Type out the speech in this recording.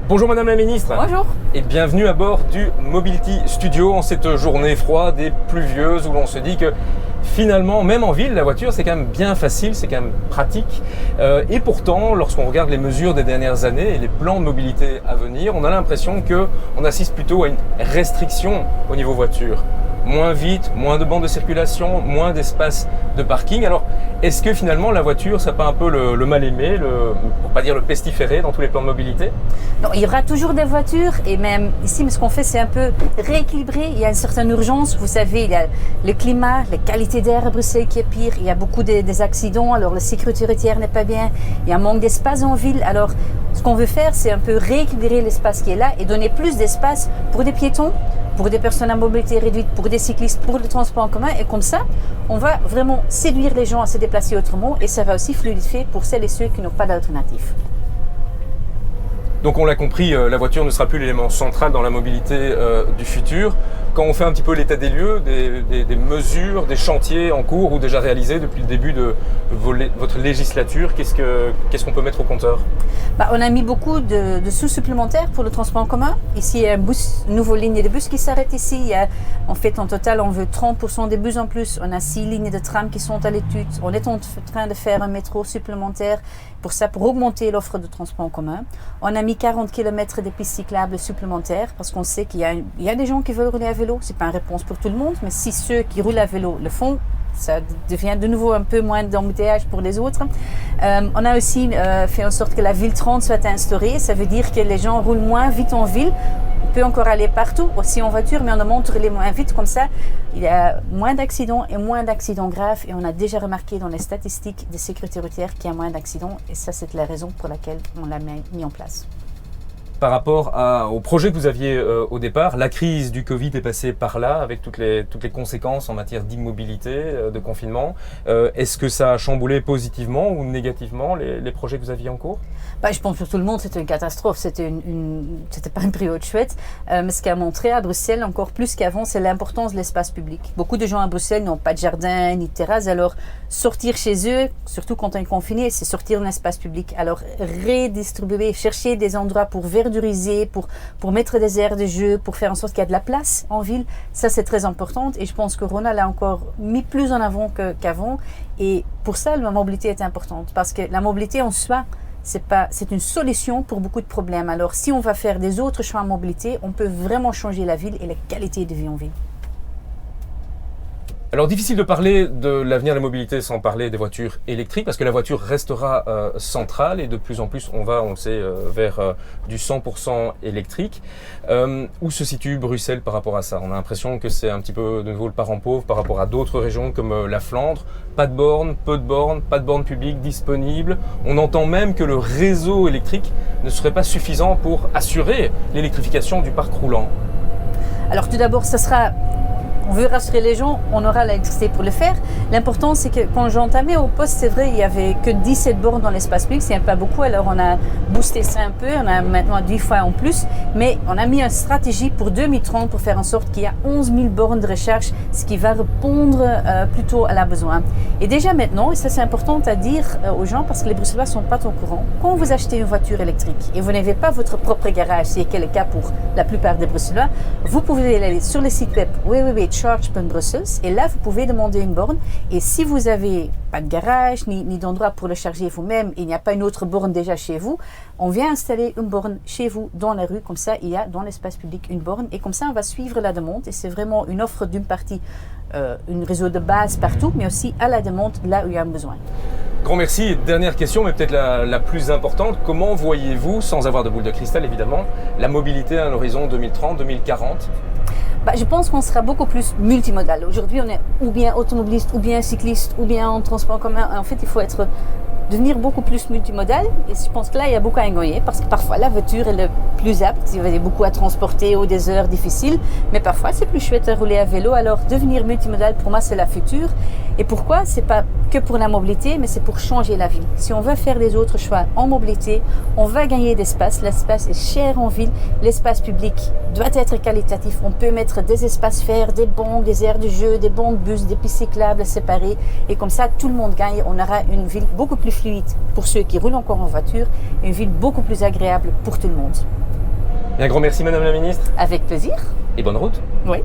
Bonjour Madame la Ministre. Bonjour. Et bienvenue à bord du Mobility Studio en cette journée froide et pluvieuse où l'on se dit que finalement, même en ville, la voiture c'est quand même bien facile, c'est quand même pratique. Et pourtant, lorsqu'on regarde les mesures des dernières années et les plans de mobilité à venir, on a l'impression qu'on assiste plutôt à une restriction au niveau voiture. Moins vite, moins de bandes de circulation, moins d'espace de parking. Alors, est-ce que finalement la voiture, c'est pas un peu le mal-aimé, pour pas dire le pestiféré dans tous les plans de mobilité? Non, il y aura toujours des voitures et même ici, ce qu'on fait, c'est un peu rééquilibrer. Il y a une certaine urgence. Vous savez, il y a le climat, la qualité d'air à Bruxelles qui est pire. Il y a beaucoup des accidents. Alors, la sécurité routière n'est pas bien. Il y a un manque d'espace en ville. Alors, ce qu'on veut faire, c'est un peu rééquilibrer l'espace qui est là et donner plus d'espace pour des piétons, pour des personnes à mobilité réduite, pour des cyclistes, pour le transport en commun. Et comme ça, on va vraiment séduire les gens à se déplacer autrement et ça va aussi fluidifier pour celles et ceux qui n'ont pas d'alternative. Donc on l'a compris, la voiture ne sera plus l'élément central dans la mobilité du futur. Quand on fait un petit peu l'état des lieux, des mesures, des chantiers en cours ou déjà réalisés depuis le début de votre législature, qu'est-ce qu'on peut mettre au compteur? On a mis beaucoup de sous supplémentaires pour le transport en commun. Ici, il y a une nouvelle ligne de bus qui s'arrête ici. En fait, en total, on veut 30% des bus en plus. On a 6 lignes de tram qui sont à l'étude. On est en train de faire un métro supplémentaire pour augmenter l'offre de transport en commun. On a mis 40 km de pistes cyclables supplémentaires parce qu'on sait qu'il y a des gens qui veulent rouler à vélo. Ce n'est pas une réponse pour tout le monde, mais si ceux qui roulent à vélo le font, ça devient de nouveau un peu moins d'embouteillage pour les autres. On a aussi fait en sorte que la ville 30 soit instaurée. Ça veut dire que les gens roulent moins vite en ville. On peut encore aller partout, aussi en voiture, mais on demande de rouler moins vite. Comme ça, il y a moins d'accidents et moins d'accidents graves. Et on a déjà remarqué dans les statistiques de sécurité routière qu'il y a moins d'accidents. Et ça, c'est la raison pour laquelle on l'a mis en place. Par rapport au projet que vous aviez au départ, la crise du Covid est passée par là avec toutes les conséquences en matière d'immobilité, de confinement. Est-ce que ça a chamboulé positivement ou négativement les projets que vous aviez en cours? Je pense que pour tout le monde, c'était une catastrophe. C'était pas une période chouette. Mais ce qui a montré à Bruxelles, encore plus qu'avant, c'est l'importance de l'espace public. Beaucoup de gens à Bruxelles n'ont pas de jardin ni de terrasse. Alors, sortir chez eux, surtout quand on est confiné, c'est sortir dans l'espace public. Alors, redistribuer, chercher des endroits pour verduriser, pour mettre des aires de jeu, pour faire en sorte qu'il y a de la place en ville, ça, c'est très important. Et je pense que Rona l'a encore mis plus en avant qu'avant. Et pour ça, la mobilité est importante. Parce que la mobilité en soi, c'est une solution pour beaucoup de problèmes. Alors, si on va faire des autres choix en mobilité, on peut vraiment changer la ville et la qualité de vie en ville. Alors, difficile de parler de l'avenir de la mobilité sans parler des voitures électriques, parce que la voiture restera centrale et de plus en plus, on le sait, vers du 100% électrique. Où se situe Bruxelles par rapport à ça? On a l'impression que c'est un petit peu de nouveau le parent pauvre par rapport à d'autres régions comme la Flandre. Pas de bornes, peu de bornes, pas de bornes publiques disponibles. On entend même que le réseau électrique ne serait pas suffisant pour assurer l'électrification du parc roulant. Alors tout d'abord, on veut rassurer les gens, on aura l'électricité pour le faire. L'important, c'est que quand j'entamais au poste, c'est vrai, il n'y avait que 17 bornes dans l'espace public, c'est pas beaucoup. Alors on a boosté ça un peu, on a maintenant 10 fois en plus. Mais on a mis une stratégie pour 2030 pour faire en sorte qu'il y a 11 000 bornes de recharge, ce qui va répondre plutôt à la besoin. Et déjà maintenant, et ça c'est important à dire aux gens parce que les Bruxellois ne sont pas au courant, quand vous achetez une voiture électrique et vous n'avez pas votre propre garage, c'est le cas pour la plupart des Bruxellois, vous pouvez aller sur le site web www.charge.brussels et là vous pouvez demander une borne et si vous n'avez pas de garage ni d'endroit pour le charger vous-même, il n'y a pas une autre borne déjà chez vous, on vient installer une borne chez vous dans la rue, comme ça il y a dans l'espace public une borne et comme ça on va suivre la demande et c'est vraiment une offre d'une partie, un réseau de base partout mais aussi à la demande là où il y a un besoin. Grand merci. Dernière question, mais peut-être la plus importante. Comment voyez-vous, sans avoir de boule de cristal évidemment, la mobilité à l'horizon 2030-2040 ? Je pense qu'on sera beaucoup plus multimodal. Aujourd'hui, on est ou bien automobiliste, ou bien cycliste, ou bien en transport en commun. En fait, il faut devenir beaucoup plus multimodal. Et je pense que là, il y a beaucoup à gagner parce que parfois, la voiture est le plus apte. Il y a beaucoup à transporter ou des heures difficiles. Mais parfois, c'est plus chouette à rouler à vélo. Alors, devenir multimodal, pour moi, c'est la future. Et pourquoi? C'est pas que pour la mobilité, mais c'est pour changer la ville. Si on veut faire les autres choix en mobilité, on va gagner d'espace. L'espace est cher en ville. L'espace public doit être qualitatif. On peut mettre des espaces verts, des bancs, des aires de jeu, des bancs de bus, des pistes cyclables séparées. Et comme ça, tout le monde gagne. On aura une ville beaucoup plus fluide pour ceux qui roulent encore en voiture et une ville beaucoup plus agréable pour tout le monde. Un grand merci Madame la Ministre Avec plaisir. et bonne route. Oui.